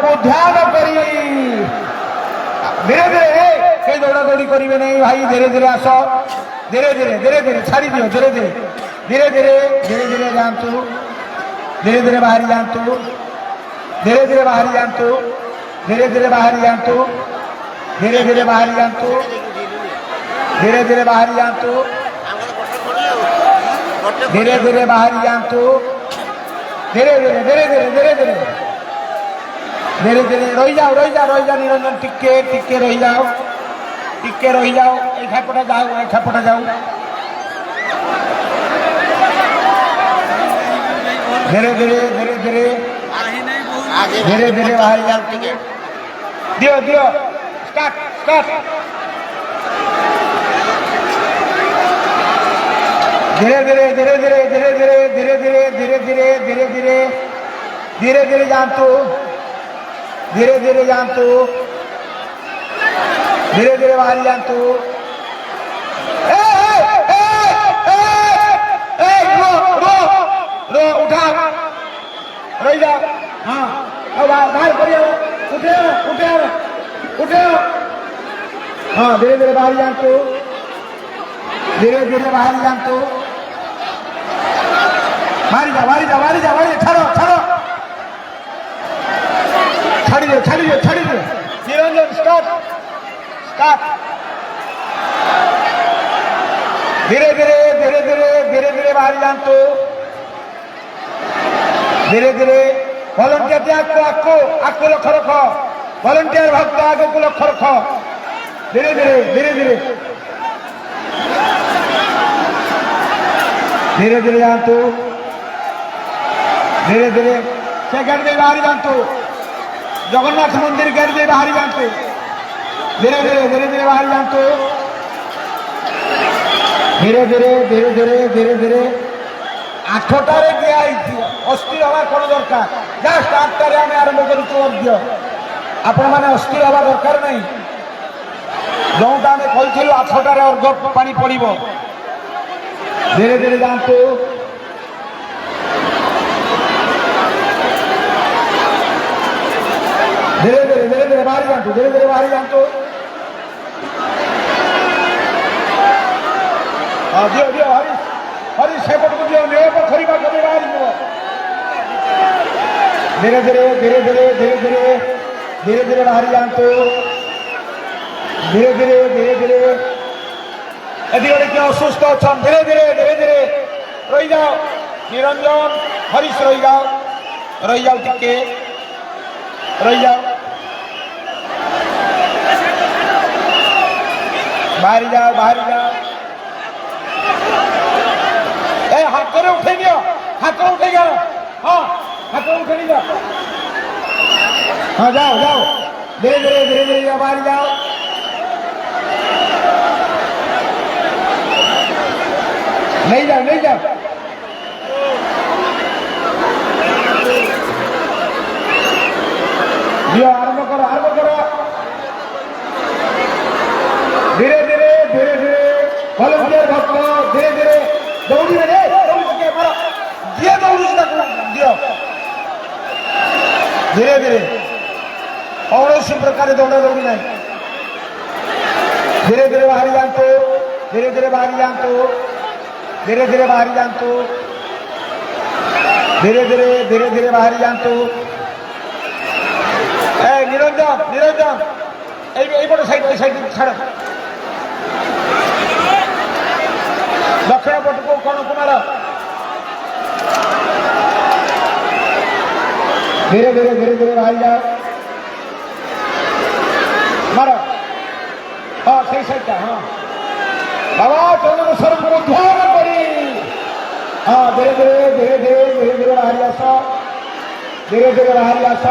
को ध्यान करी धीरे धीरे कई दौड़ा दौड़ी करेंगे नहीं भाई धीरे धीरे आस धीरे धीरे छाड़ी दियो धीरे धीरे जातु धीरे बाहरी जातु धीरे बाहरी जातु धीरे बाहरी जातु धीरे बाहरी जातु धीरे बाहरी जातु धीरे बाहरी जातु धीरे रही जाओ निरंजन टिके रही जाओ एपटे जाओ धीरे बाहरी जाओ दियो स्टार्ट धीरे जानतु धीरे बाहरी जानतु रो उठा रही जाओ हाँ बाहर करिए उठे हाँ धीरे बाहरी जानतु धीरे बाहरी जानतु बाहरी जा छाड़ी दे निरंजन स्टार्ट धीरे बाहरी जानतु धीरे भलंटियर त्याग आको लक्ष्य रख भलंटियर भक्त आग को लक्ष्य रख धीरे जानतु धीरे से गेट दे बाहरी जानतु जगन्नाथ मंदिर गेट दे बाहरी जानतु धीरे बाहरी जानतु धीरे 8टारे दिखाई अस्थिर हवा कौन दरकार जस्ट 8टारे आम आरंभ कर आपण मैंने अस्थिर हवा दरकार नहीं जोटा आम कही 8टारे अर्घ पानी पड़ो धीरे जानतु धीरे बाहरी जानतु हाँ दियो हरी सेपट को दियो ले पोखरी बाग में बाहरी धीरे बाहरी जानतु धीरे एदिके किए असुस्थ अच्छा धीरे रही जाओ निरंजन हरीश रही जाओ टिके रही जाओ बाहरी जाओ हाथ उठे गया हाँ हाथ उठे गया हाँ जाओ धीरे जाओ बाहरी जाओ नहीं जाओ आरंभ करो धीरे भलंटियर भक्त धीरे दौड़ी दियो धीरे कौन प्रकार दौड़ा दौड़ी नहीं धीरे बाहरी जानतु धीरे बाहरी जानतु धीरे बाहरी जानतु धीरे बाहरी जानतु निरंजन এইপটে সাইড ছাড় দক্ষিণ পটকু কোন কুমার ধীরে বাহারি যাও মারো হ্যাঁ সেই সাইডটা হ্যাঁ বাবা চন্দ্রেশ্বর পুরো ধ্যান করি হ্যাঁ ধীরে বাহারি আস ধীরে বাহারি আস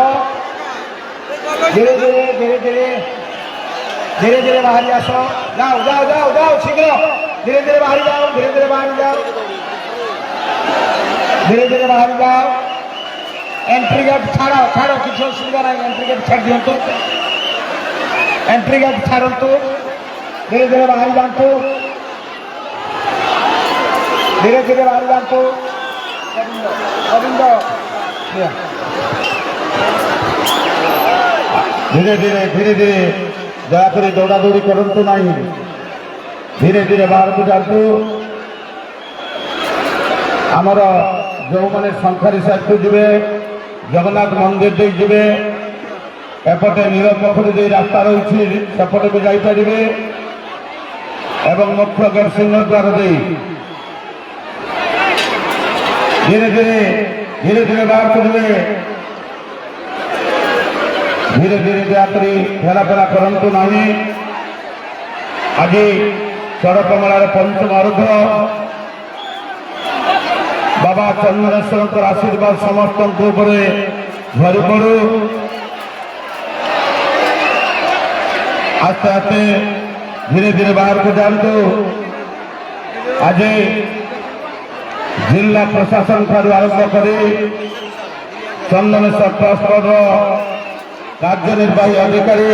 धीरे बाहरी आस जाओ शीघ्र धीरे बाहरी जाओ धीरे बाहरी जाओ एंट्री गेट छाड़ किसी असुविधा ना एंट्री गेट छाड़ दिंतु एंट्री गेट छाड़ू धीरे बाहरी जातु धीरे बाहरी जातु अरविंद धीरे धीरे धीरे धीरे दयाकोरी दौड़ादौड़ी करतु ना धीरे धीरे बाहर को जातु आमर जो मैंने शंखारी साइड को जी जगन्नाथ मंदिर दे जी एपटे नीलपोखरी दे रास्ता रही सेपटे को जापर एवं मुख्य गेट सिंहद्वार दे धीरे धीरे धीरे धीरे बाहर को जी धीरे धीरे दयाकोरी ठेलापेला करतु ना आज सड़क मेलार पंचम अर्घ बाबा चंद्रेश्वर आशीर्वाद समस्त झरी पड़ू आस्ते आस्ते धीरे धीरे बाहर को जातु आज जिला प्रशासन ठारू आरंभ कर चंदनेश्वर ट्रस्ट कार्यनिर्वाही अधिकारी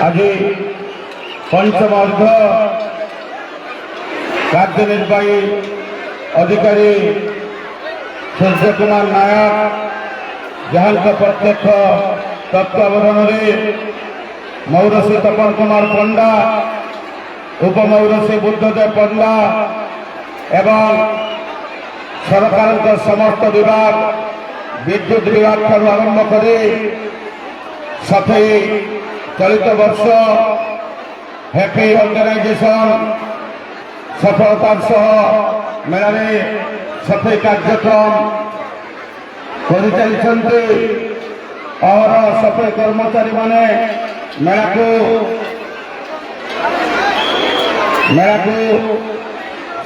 आज पंचम अर्घ कार्यनिर्वाही अधिकारी सूर्य कुमार नायक जहाँ प्रत्यक्ष तत्वावधान मौरसी तपन कुमार पंडा उपमौरसी बुद्धदेव पंडा एवं सरकार समस्त विभाग विद्युत विभाग ठारू आरंभ कर सफाई चलित वर्ष हैप्पी ऑर्गेनाइजेशन सफलतार सह मेला सफाई कार्यक्रम और सफाई कर्मचारी माने मेला को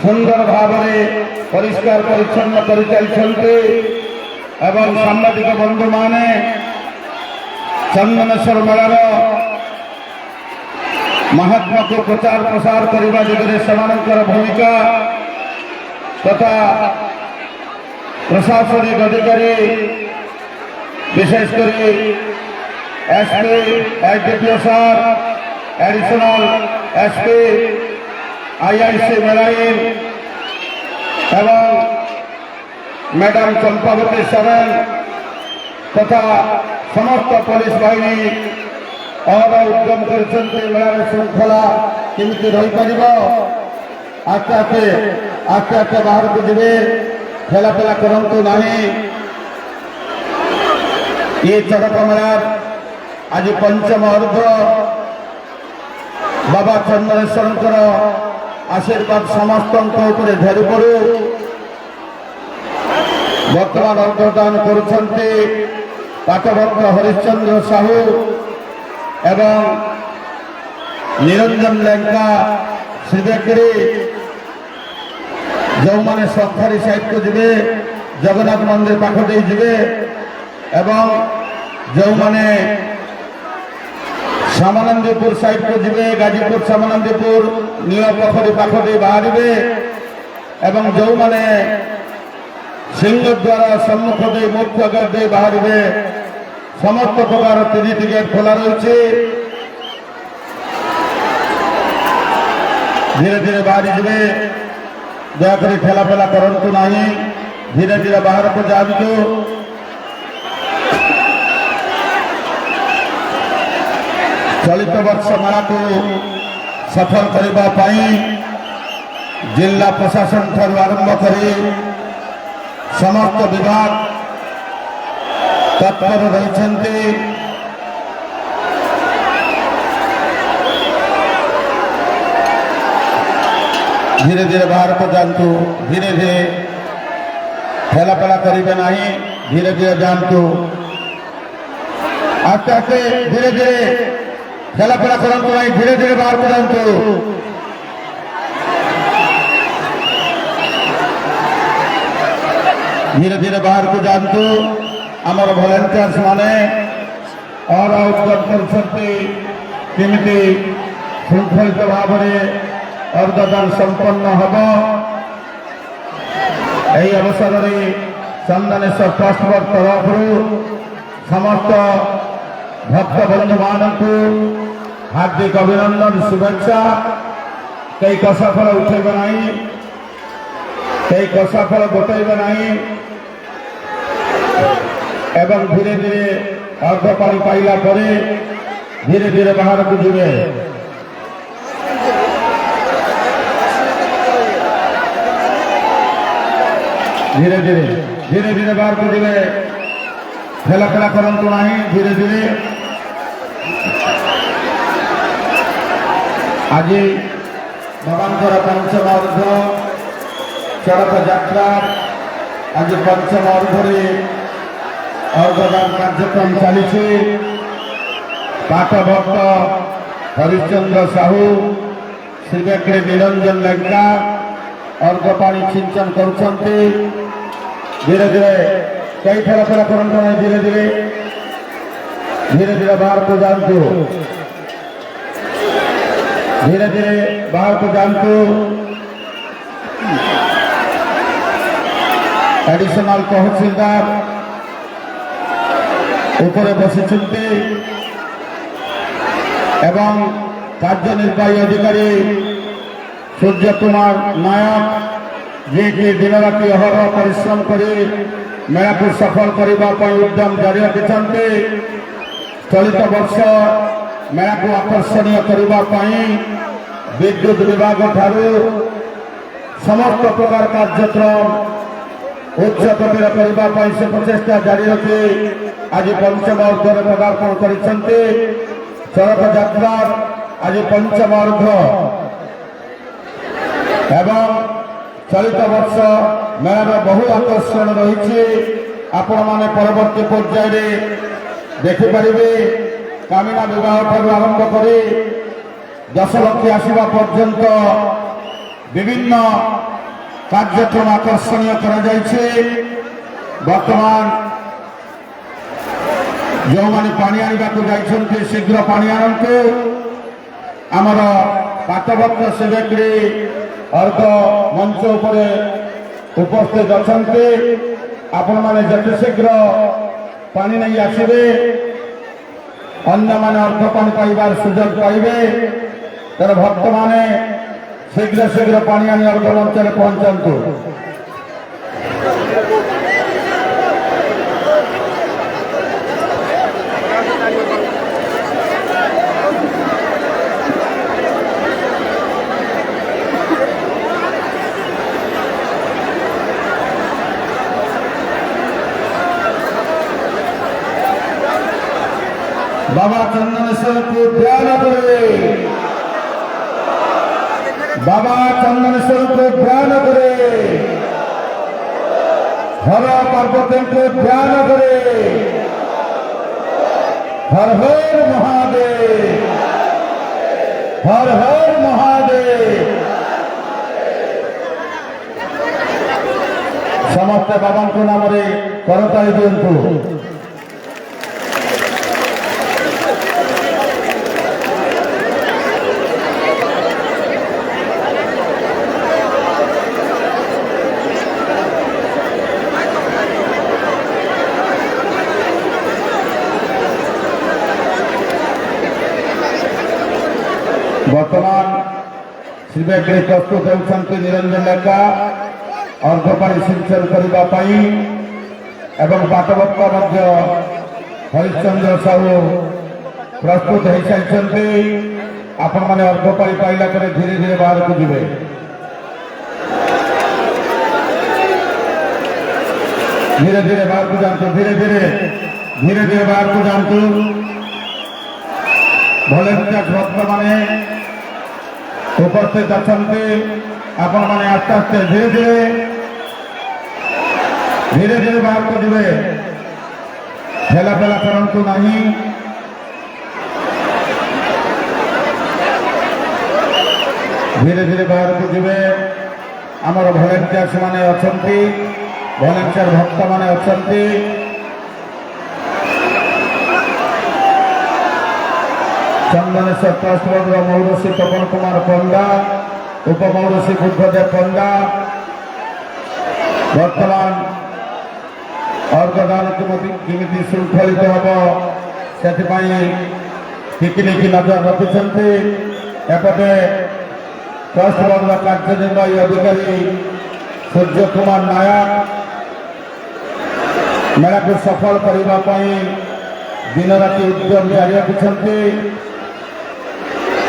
सुंदर भाव परिष्कार परिच्छन्न कर सांबादिक बंधु माने चंदनेश्वर मेलार महात्मा को प्रचार प्रसार करने दिगरे सेमानंकर भूमिका तथा प्रशासनिक अधिकारी विशेषकर SP SDPO sir additional SP IIC मेलाइन एवं मैडम चंपावती सरन तथा समस्त पुलिस बाहिनी और उद्यम कर मेलार श्रृंखला केमी रही पार आस्ते आस्ते आस्ते आस्ते बाहर को जी ठेलापेला करतु ना ये चरक मेलार आज पंचम अर्घ बाबा चंद्रेश्वर आशीर्वाद समस्त झरी पड़ू बर्तमान अर्घदान करभद्र हरिश्चंद्र साहू एवं निरंजन लेंका श्रीदेवगिरी जो मैंने सरकारी साइड को जी जगन्नाथ मंदिर पाखटे जी एवं जो मैंने सामानंदीपुर साइड को जी गाजीपुर सामानंदीपुर नीलपोखरी पाखटे बाहर एवं जो मैंने सिंहद्वार सम्मुख दे मुख्य गेट दे बाहर समस्त प्रकार 3टी गेट खोला रही धीरे धीरे बाहर जी दयाकोरी ठेलापेला करतु ना धीरे धीरे बाहर को जातु चलित वर्ष मेला को सफल करने जिला प्रशासन ठारू आरंभ कर समस्त विभाग तत्पर रही धीरे धीरे बाहर को जातु धीरे धीरे ठेलापेला करेंगे ना धीरे धीरे जातु आस्ते आस्ते धीरे धीरे ठेलापेला करतु ना धीरे धीरे बाहर को जातु धीरे धीरे बाहर को जातु आमर भलेंटियर्स माने और उद्यम करमी श्रृंखलित भाव में अर्घदान संपन्न हम यही अवसर में चंदनेश्वर ट्रस्ट तरफ समस्त भक्त बंधु मान हार्दिक अभिनंदन शुभेच्छा कई कषा फल उठेबे नहीं, कई कषा फल गोटेबे नहीं एवं धीरे धीरे अर्घ पानी पाइला परे धीरे धीरे बाहर को जीवे। धीरे धीरे धीरे धीरे बाहर को जीवे। ठेला फेला करंतु नहीं, धीरे धीरे। आज भगवान पंचम अर्घ सड़क यात्रा आज पंचम अर्घे अर्घदान कार्यक्रम चली। पाठ भक्त हरिश्चंद्र साहू श्रीवेक्रे निरंजन लेंगा अर्घ पानी सिंचन करुछंती। धीरे धीरे कई थर फेरा करंतु नहीं, धीरे धीरे धीरे धीरे बाहर को जातु, धीरे धीरे बाहर को जातु। एडिशनल तहसीलदार ऊपर बसिछंती एवं कार्यनिर्वाही अधिकारी सूर्य कुमार नायक जे कि दिन राति अहरह परिश्रम कर मेला को सफल करने उद्यम जारी रखिछंती। चलित वर्ष मेला को आकर्षणीय करने विद्युत विभाग ठारू समस्त प्रकार कार्यक्रम उच्च कोटीर करने से प्रचेषा जारी रखी आज पंचम अर्घ पदार्पण करिसेंती। सड़क यात्रा आज पंचम अर्घ एवं चलित वर्ष मेलार बहु आकर्षण रही। आपण माने परवर्ती पर्याय देखिपारे कामिना विवाह ठारू आरंभ कर 10 लक्ष आसवा पर्यंत विभिन्न कार्यक्रम आकर्षणीय बर्तमान जो मैंने पानी आने को जाइए शीघ्र पानी आणतु। आमर पाठभक्त सेवेक्री अर्घ मंच उपर उपस्थित अच्छा आपण मैंने जिते शीघ्र पानी नहीं आसवे अन्य माने अर्घ पानी पाइबार सुजोग पाइबे। तेरे भक्त माने शीघ्र शीघ्र पानी आनी अर्घ मंच में पहुंचतु। बाबा चंदनेश्वर को ध्यान करे, बाबा चंदनेश्वर को ध्यान करे, हर पार्वती को ध्यान करे। हर हर महादेव, हर हर महादेव। समस्त बाबा को नाम करताली दिंतु। बर्तमान श्रीवेक्रे प्रस्तुत होती निरंजन लेखा अर्घ पानी सिंचन करने एवं पाठभक्त हरिश्चंद्र साहू प्रस्तुत हो सारी। आपण मैंने अर्घ पानी पाइला धीरे धीरे बाहर को जीवे। धीरे धीरे बाहर को जातु, धीरे धीरे धीरे धीरे बाहर को जातु। भलेंटियर भक्त माने उपस्थित अच्छा आपण मैंने आस्ते आस्ते धीरे धीरे धीरे धीरे बाहर को जीवे। ठेला फेला करंतु नहीं। धीरे धीरे बाहर को जीवे। आमर भलेंटियर्स माने अछंती, भलेंटियर भक्त माने अछंती। चंदनेश्वर ट्रस्ट बोर्ड मौरसी तपन कुमार पंडा, उपमौरसी बुद्धदेव पंडा बर्तमान अर्घदान केमी श्रृंखलित हम से टिकिनिकी नजर रखिंट। एपटे ट्रस्ट बोर्ड कार्यनिर्वाही अधिकारी सूर्य कुमार नायक मेला को सफल करने दिन राति उद्यम जारी रखिंट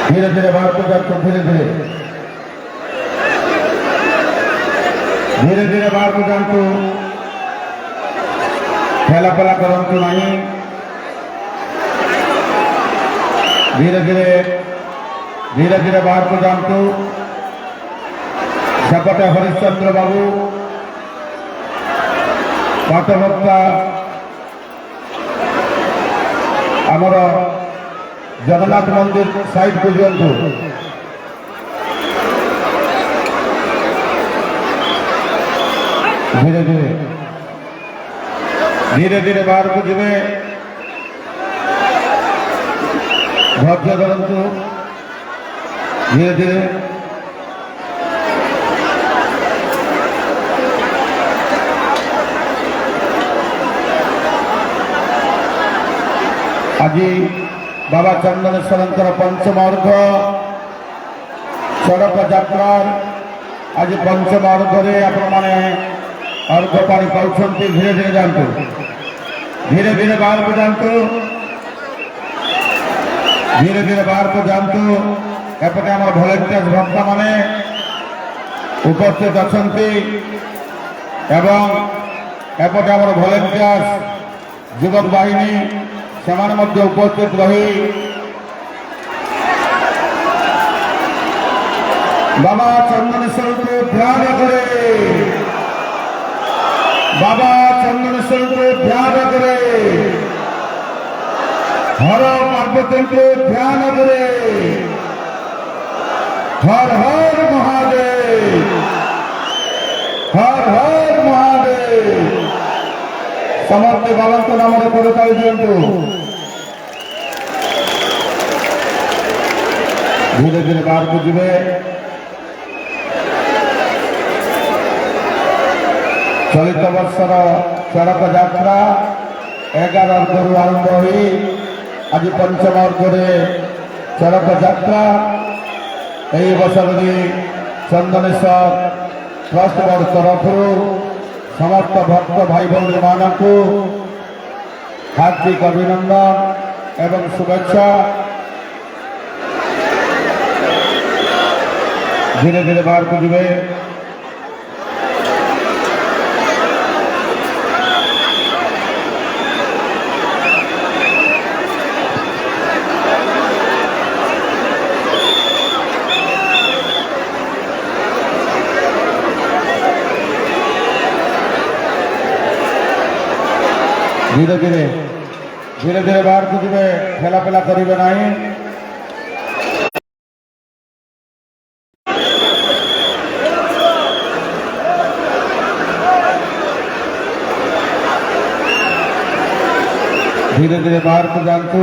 धीरे धीरे बाहर को जातु धीरे धीरे बाहर को जातु ठेलापेला करतु नहीं धीरे धीरे बाहर को जातु सेपटे हरिश्चंद्र बाबू पाठभक्ता आमर जगन्नाथ मंदिर साइड को दिंतु धीरे धीरे बाहर को जी धैर्य धरतु धीरे धीरे आज बाबा चंदनेश्वर पंचम अर्घ सड़क यात्रा आज पंचम अर्घे आपण अर्घ पानी पाँच धीरे धीरे जातु धीरे धीरे बाहर को जातु धीरे धीरे बाहर को जातु एपटे आम भलेंटियर्स भक्ता माने उपस्थित अच्छा एपटे आम भलेंटियर्स युवक बाहिनी से उपस्थित रही बाबा चंदनेश्वर को ध्यान करे बाबा चंदनेश्वर को ध्यान करे हर पार्वती को ध्यान करे हर हर महादेव हर हर महादेव समस्त बाबा को नाम करताली दिंतु धीरे धीरे बाहर को जी चलित वर्षर सड़क यात्रा 11 अर्घ आरंभ हो आज पंचम अर्घे सड़क यात्रा यही वर्षर चंदनेश्वर ट्रस्ट बोर्ड तरफ समस्त भक्त भाई भौणी मानक हार्दिक अभिनंदन एवं शुभेच्छा धीरे धीरे बाहर को जी धीरे धीरे बाहर को जी ठेलापेला करेंगे नहीं धीरे धीरे बाहर को जातु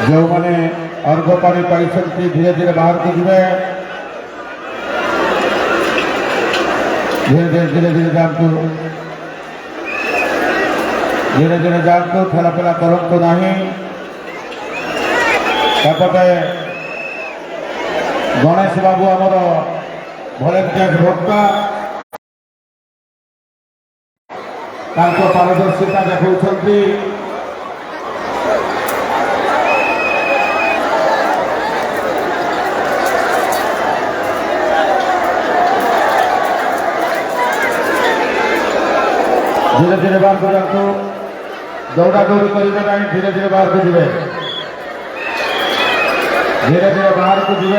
जो मैंने अर्घ पानी पाई धीरे धीरे बाहर को जी धीरे धीरे जातु धीरे धीरे जातु ठेलापेला करतु नहीं एपटे गणेश बाबू आमर भलेंटियर्स भक्ता पारदर्शिता देखते धीरे धीरे बाहर को जातु दौड़ा दौड़ी करेंगे नहीं धीरे धीरे बाहर को जी धीरे धीरे बाहर को जी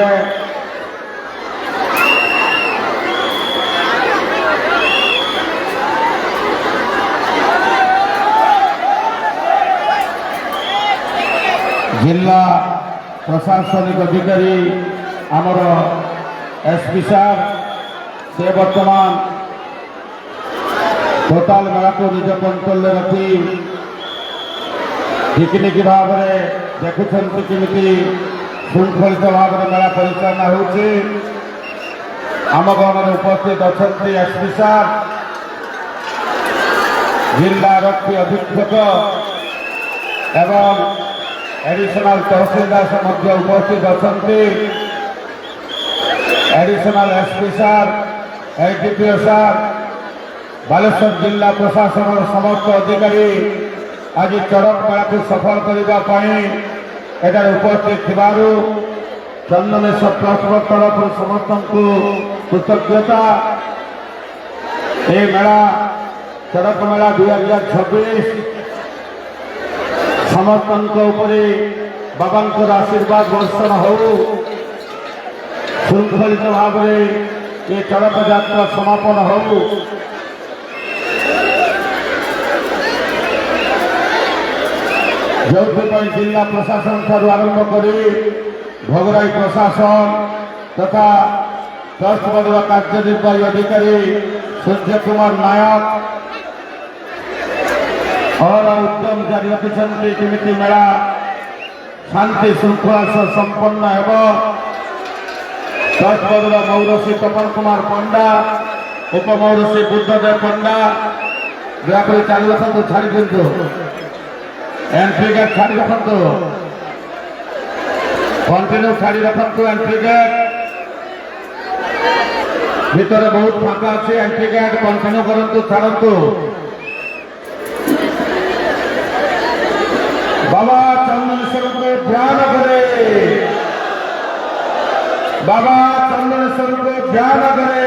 जिला प्रशासनिक अधिकारी आमर एसपी साहब से वर्तमान टोटाल मेला को निज कंट्रोल रखी टिकनिक भाव में देखुं केमी श्रृंखलित भाव में मेला परिचालना हो ଆମ ଗଣରେ ଉପସ୍ଥିତ ଅଛନ୍ତି ଏସ୍ପି ସାର୍, ଜିଲ୍ଲା ଆରକ୍ଷୀ ଅଧୀକ୍ଷକ ଏବଂ एडिशनल तहसीलदार मध्य उपस्थित अच्छा एडिशनल एसपी सार एडीपीओ सार बालेश्वर जिला प्रशासन समस्त अधिकारी आज चरक मेला को सफल करने उपस्थित थिबारु चंदनेश्वर ट्रस्ट तरफ समस्त को कृतज्ञता। ये मेला चरक मेला 2026 समस्त बाबा आशीर्वाद वर्षण हो श्रृंखलित भाव में ये चरक यात्रा समापन हो। जो जिला प्रशासन ठार आरंभ कर भोगराई प्रशासन तथा ट्रस्ट बोर्ड कार्यनिर्वाही अधिकारी सूर्य कुमार नायक और उद्यम जारी रखिंट केमी मेला शांति श्रृंखला सह संपन्न हो। ट्रस्ट बोर्ड मौरसी तपन कुमार पंडा उपमौरसी बुद्धदेव पंडा दयाकोरी चालू रखु छाड़ी दिंतु एंट्री गेट छाड़ी रखु कंटिन्यू छाड़ी रखु एंट्री गेट भीतर बहुत फाँका अच्छे एंट्री गेट कंटिन्यू करंतु छाड़ू। बाबा चंदनेश्वर को ध्यान करे, बाबा चंदनेश्वर को ध्यान करे।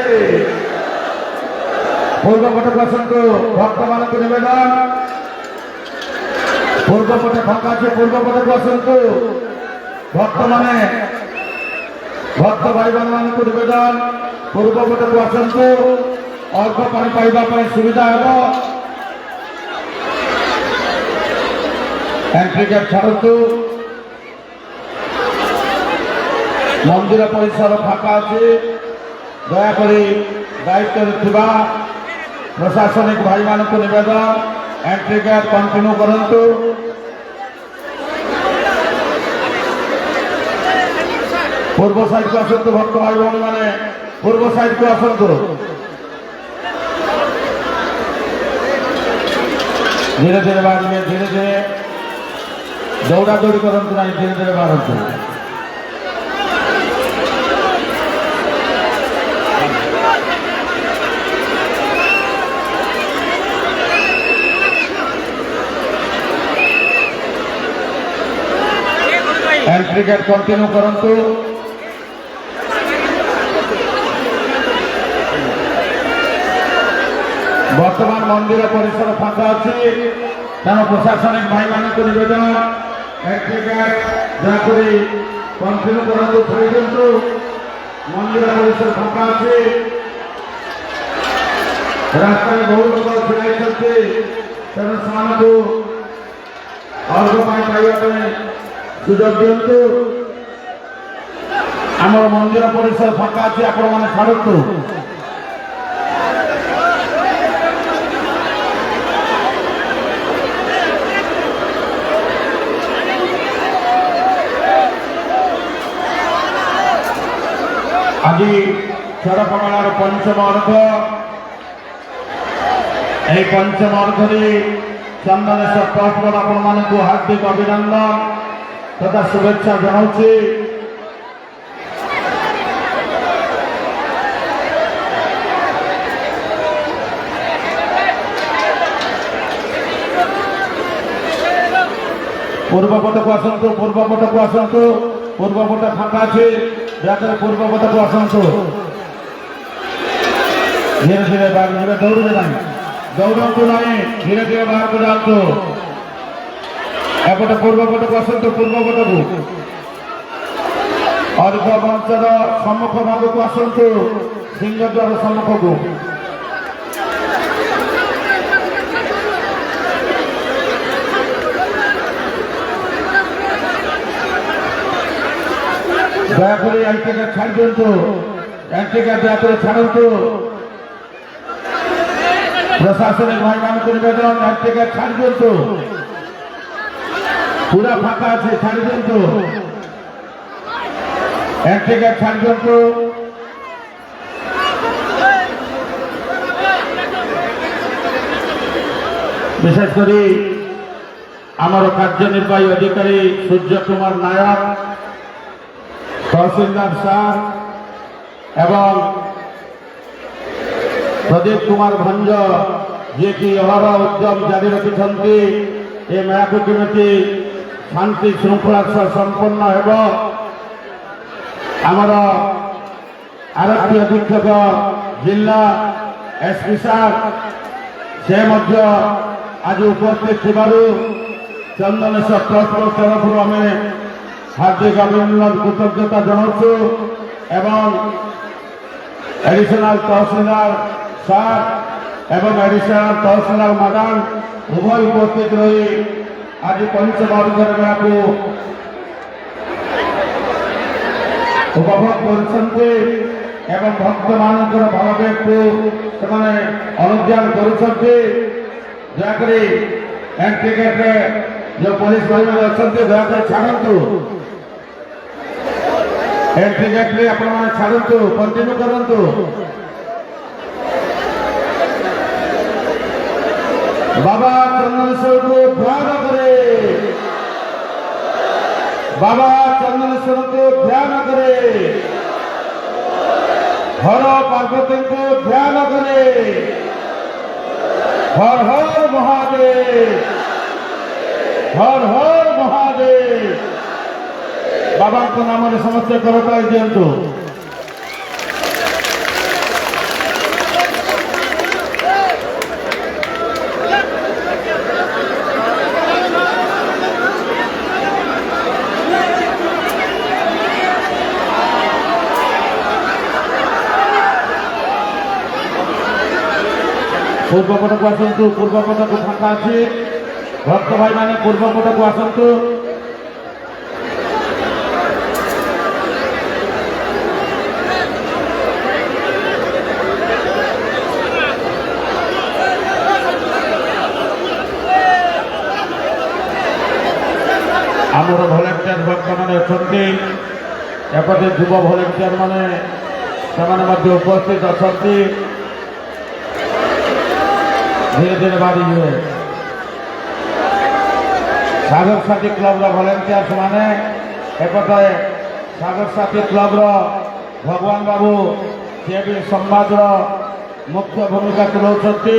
पूर्वपट बसंतु भक्त मान को निवेदन पूर्वपटे फाँका से पूर्वपटे बसंतु भक्त माने भक्त भाई बहन मान को निवेदन पूर्वपटे बसंतु अर्घ पानी पाइबा सुविधा है। एंट्री गेट छाड़ू मंदिर परिसर फाँका अच्छे दयाकोरी दायित्व प्रशासनिक भाई मान को निवेदन एंट्री गेट कंटिन्यू करंतु। पूर्व साइड को आसतु भक्त भाई भौणी मैंने पूर्व साइड को आसतु धीरे धीरे बाहर धीरे धीरे दौड़ा दौड़ी करंतु ना धीरे धीरे बाहरतु। एंट्री गेट कंटिन्यू करंतु। वर्तमान मंदिर परिसर फाँका अच्छे तेणु प्रशासनिक भाई मान को निवेदन एंट्री गेट दयाकोरी कंटिन्यू करंतु छाड़ी दिंतु मंदिर परिसर फाँका अच्छे रास्ता में बहुत लोग छिड़ा तेणु से अर्घ पाइबा सुजोग दिंतु। आम मंदिर परिसर फाँका अच्छे आपण मैंने छाड़ू। आज चरक मेलार पंचम अर्घ यह पंचम अर्घे चंदनेश्वर ट्रस्ट बोर्ड आपण मानू हार्दिक अभिनंदन तथा शुभेच्छा जनाऊँगी। पूर्वपट को आसतु पूर्वपट को आसतु पूर्वपट फाँका अच्छे दयाकोरी पूर्वपट को आसतु धीरे धीरे बाहर दौड़े ना दौड़ू ना धीरे धीरे बाहर को जातु एपटे पूर्वपट को आसतु पूर्वपट को अर्घ मंचर सम्मुख भाग को आसतु सिंहद्वार सम्मुख को दयाकोरी एंट्री गेट छाड़ दिंतु एंट्री गेट दयाकोरी छाड़ू। प्रशासनिक भाई मान को निवेदन एंट्री गेट छाड़ दिंतु पूरा फाँका अच्छे छाड़ दिंतु एंट्री गेट छाड़ दिंतु विशेष करी आमर कार्यनिर्वाही अधिकारी सूर्य कुमार नायक तहसीलदार सार एवं प्रदीप कुमार भंज जी की अहर उद्यम जारी रखिंट ये मेला को केमी शांति श्रृंखला सह संपन्न हो आमर आरक्षी अधीक्षक जिला एसपी सार से आज उपस्थित थी चंदनेश्वर ट्रस्ट तरफ आम हार्दिक अभिनंदन कृतज्ञता जनावु एवं एडिशनल तहसीलदार सार एवं एडिशनल तहसीलदार मैडम उभय उपस्थित रही आज पंचबाबुधर मेला को उपभोग कर भक्त मान भाववेग को अनुध्यान कर एंट्री गेट जो पुलिस भाई मैंने अच्छा दया छाड़ू एंट्री गेट में आपण छाड़ू कंटिन्यू करूँ बाबा चंदनेश्वर को ध्यान करे बाबा चंदनेश्वर को ध्यान करे हर पार्वती को ध्यान करे हर हर महादेव हर हर महादेव बाबा को नाम समस्त करताल दिंतु पूर्वपट को आसतु पूर्वपट को फाँका अच्छी भक्त भाई मैंने पूर्वपट को आसतु आमर भलेंटियर भक्त मैंने अच्छा एपटे युव भलेंटियर मैंने उपस्थित अच्छा धीरे धीरे बारी हुए सागर साथी क्लब भलेंटियर्स माने एपटे सागर साथी क्लब भगवान बाबू सी भी संवाद मुख्य भूमिका तुलाउछन्ति।